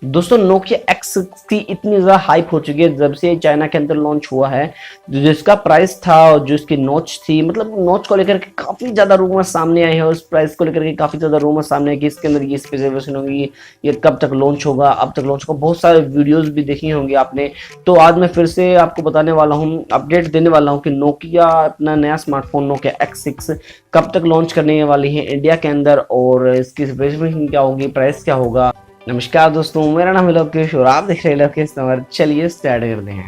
दोस्तों Nokia X60 इतनी ज़्यादा हाइप हो चुकी है जब से चाइना के अंदर लॉन्च हुआ है। जिसका प्राइस था और जो इसकी नॉच थी, मतलब नॉच को लेकर के काफ़ी ज़्यादा रूमर सामने आए हैं और उस प्राइस को लेकर के काफ़ी ज़्यादा रूमर सामने आए कि इसके अंदर ये स्पेसिफिकेशन होगी, ये कब तक लॉन्च होगा, अब तक लॉन्च होगा। बहुत सारे वीडियोज़ भी देखी होंगी आपने। तो आज मैं फिर से आपको बताने वाला हूँ, अपडेट देने वाला हूँ कि नोकिया अपना नया स्मार्टफोन नोकिया X6 कब तक लॉन्च करने वाली है इंडिया के अंदर और इसकी स्पेसिफिकेशन क्या होगी, प्राइस क्या होगा। नमस्कार दोस्तों, मेरा नाम है लोकेश और आप देख रहे हैं लोकेश नंबर। चलिए स्टार्ट करते हैं।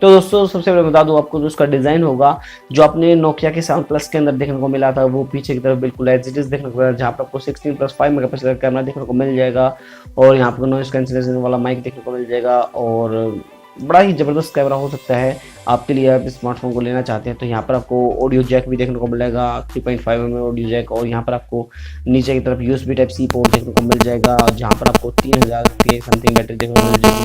तो दोस्तों सबसे पहले बता दूं आपको, जो उसका डिज़ाइन होगा जो अपने नोकिया के 7 प्लस के अंदर देखने को मिला था, वो पीछे की तरफ बिल्कुल एज इट इज देखने को मिला, जहाँ पर आपको 16+5 मेगापिक्सल का कैमरा देखने को मिल जाएगा और यहाँ पर नॉइस कैंसिलेशन वाला माइक देखने को मिल जाएगा और बड़ा ही ज़बरदस्त कैमरा हो सकता है आपके लिए। आप स्मार्टफोन को लेना चाहते हैं तो यहाँ पर आपको ऑडियो जैक भी देखने को मिलेगा, 3.5 mm ऑडियो जैक, और यहाँ पर आपको नीचे की तरफ USB Type-C पोर्ट देखने को मिल जाएगा, जहाँ पर आपको 3000 के समथिंग बैटरी देखने को मिल जाएगी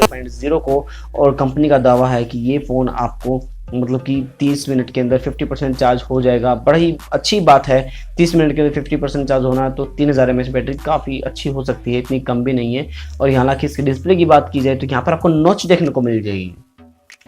2.0 को। और कंपनी का दावा है कि ये फ़ोन आपको मतलब कि 30 मिनट के अंदर 50% चार्ज हो जाएगा। बड़ा ही अच्छी बात है, 30 मिनट के अंदर 50% चार्ज होना, तो 3000 mAh बैटरी काफ़ी अच्छी हो सकती है, इतनी कम भी नहीं है। और हालांकि इसके डिस्प्ले की बात की जाए तो यहाँ पर आपको नॉच देखने को मिल जाएगी,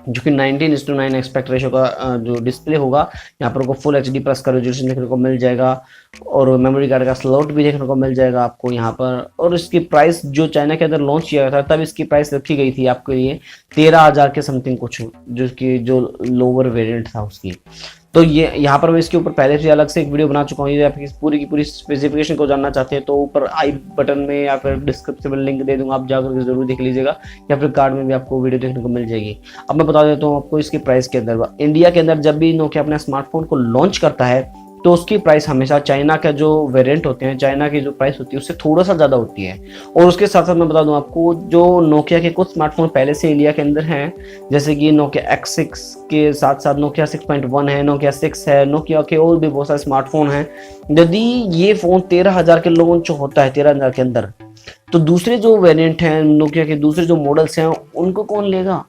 जो कि 19:9 एस्पेक्ट रेशो का जो डिस्प्ले होगा। यहाँ पर आपको फुल HD प्लस का रेजोल्यूशन देखने को मिल जाएगा और मेमोरी कार्ड का स्लॉट भी देखने को मिल जाएगा आपको यहाँ पर। और इसकी प्राइस जो चाइना के अंदर लॉन्च किया था तब इसकी प्राइस रखी गई थी आपके लिए 13,000 के समथिंग कुछ, जो लोअर वेरिएंट था उसकी। तो ये यहाँ पर मैं इसके ऊपर पहले से अलग से एक वीडियो बना चुका हूँ। यदि आप इस पूरी की पूरी स्पेसिफिकेशन को जानना चाहते हैं तो ऊपर आई बटन में या फिर डिस्क्रिप्शन में लिंक दे दूंगा, आप जाकर के जरूर देख लीजिएगा, या फिर कार्ड में भी आपको वीडियो देखने को मिल जाएगी। अब मैं बता देता हूँ आपको इसकी प्राइस के अंदर। इंडिया के अंदर जब भी नोकिया अपने स्मार्टफोन को लॉन्च करता है तो उसकी प्राइस हमेशा चाइना का जो वेरिएंट होते हैं, चाइना की जो प्राइस होती है उससे थोड़ा सा ज़्यादा होती है। और उसके साथ साथ मैं बता दूं आपको, जो नोकिया के कुछ स्मार्टफोन पहले से इंडिया के अंदर हैं, जैसे कि नोकिया X6 के साथ साथ नोकिया 6.1 है, नोकिया 6 है, नोकिया के और भी बहुत सारे स्मार्टफोन हैं। यदि ये फ़ोन 13,000 के लॉन्च होता है 13,000 के अंदर, तो दूसरे जो वेरिएंट हैं नोकिया के, दूसरे जो मॉडल्स हैं, उनको कौन लेगा।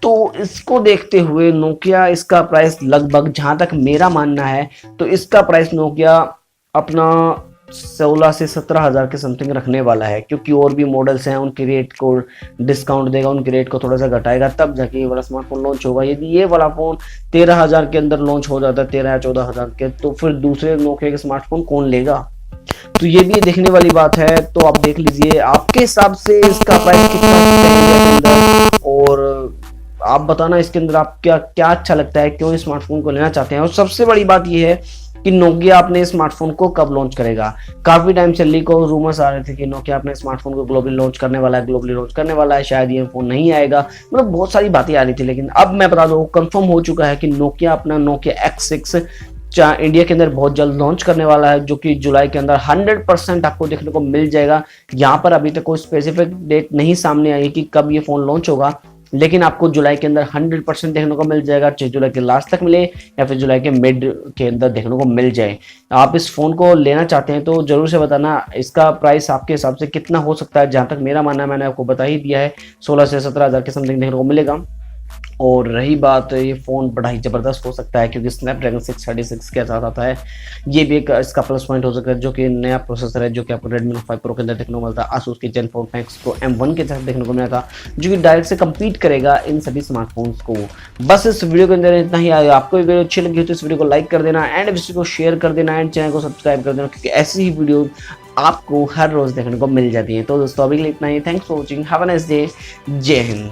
तो इसको देखते हुए नोकिया इसका प्राइस लगभग, जहां तक मेरा मानना है, तो इसका प्राइस नोकिया अपना 16 से 17,000 के समथिंग रखने वाला है, क्योंकि और भी मॉडल्स हैं, उनके रेट को डिस्काउंट देगा, उनके रेट को थोड़ा सा घटाएगा, तब जाके ये वाला स्मार्टफोन लॉन्च होगा। यदि ये वाला फोन 13,000 के अंदर लॉन्च हो जाता है, 13 या 14,000 के, तो फिर दूसरे नोकिया के स्मार्टफोन कौन लेगा। तो ये भी देखने वाली बात है। तो आप देख लीजिए आपके हिसाब से इसका प्राइस कितना है इंडिया के अंदर, और आप बताना इसके अंदर आप क्या क्या अच्छा लगता है, क्यों इस स्मार्टफोन को लेना चाहते हैं। और सबसे बड़ी बात यह है कि नोकिया अपने स्मार्टफोन को कब लॉन्च करेगा। काफी टाइम से लीक और रूमर्स आ रहे थे कि नोकिया अपने स्मार्टफोन को ग्लोबली लॉन्च करने वाला है, ग्लोबली लॉन्च करने वाला है, शायद ये फोन नहीं आएगा, मतलब बहुत सारी बातें आ रही थी। लेकिन अब मैं बता दूं, कंफर्म हो चुका है कि नोकिया अपना नोकिया X6 इंडिया के अंदर बहुत जल्द लॉन्च करने वाला है, जो कि जुलाई के अंदर 100% आपको देखने को मिल जाएगा। यहाँ पर अभी तक कोई स्पेसिफिक डेट नहीं सामने आई कि कब ये फोन लॉन्च होगा, लेकिन आपको जुलाई के अंदर 100% देखने को मिल जाएगा, चाहे जुलाई के लास्ट तक मिले या फिर जुलाई के मिड के अंदर देखने को मिल जाए। आप इस फोन को लेना चाहते हैं तो जरूर से बताना इसका प्राइस आपके हिसाब से कितना हो सकता है। जहां तक मेरा मानना है, मैंने आपको बता ही दिया है, 16 से 17,000 के समथिंग देखने को मिलेगा। और रही बात, ये फ़ोन बड़ा ही ज़बरदस्त हो सकता है क्योंकि स्नैपड्रैगन 636 के साथ आता है। ये भी एक इसका प्लस पॉइंट हो सकता है, जो कि नया प्रोसेसर है, जो कि आपको Redmi Note 5 Pro के अंदर देखने को मिलता है। Asus के Gen 4 Max Pro M1 के साथ देखने को मिला था, जो कि डायरेक्ट से कम्पीट करेगा इन सभी स्मार्टफोन्स को। बस इस वीडियो के अंदर इतना ही। आपको वीडियो अच्छी लगी हो तो इस वीडियो को लाइक कर देना एंड इसी को शेयर कर देना एंड चैनल को सब्सक्राइब कर देना, क्योंकि ऐसी ही वीडियो आपको हर रोज़ देखने को मिल जाती है। तो दोस्तों अभी के लिए इतना ही। Thanks for watching, have a nice day, जय हिंद।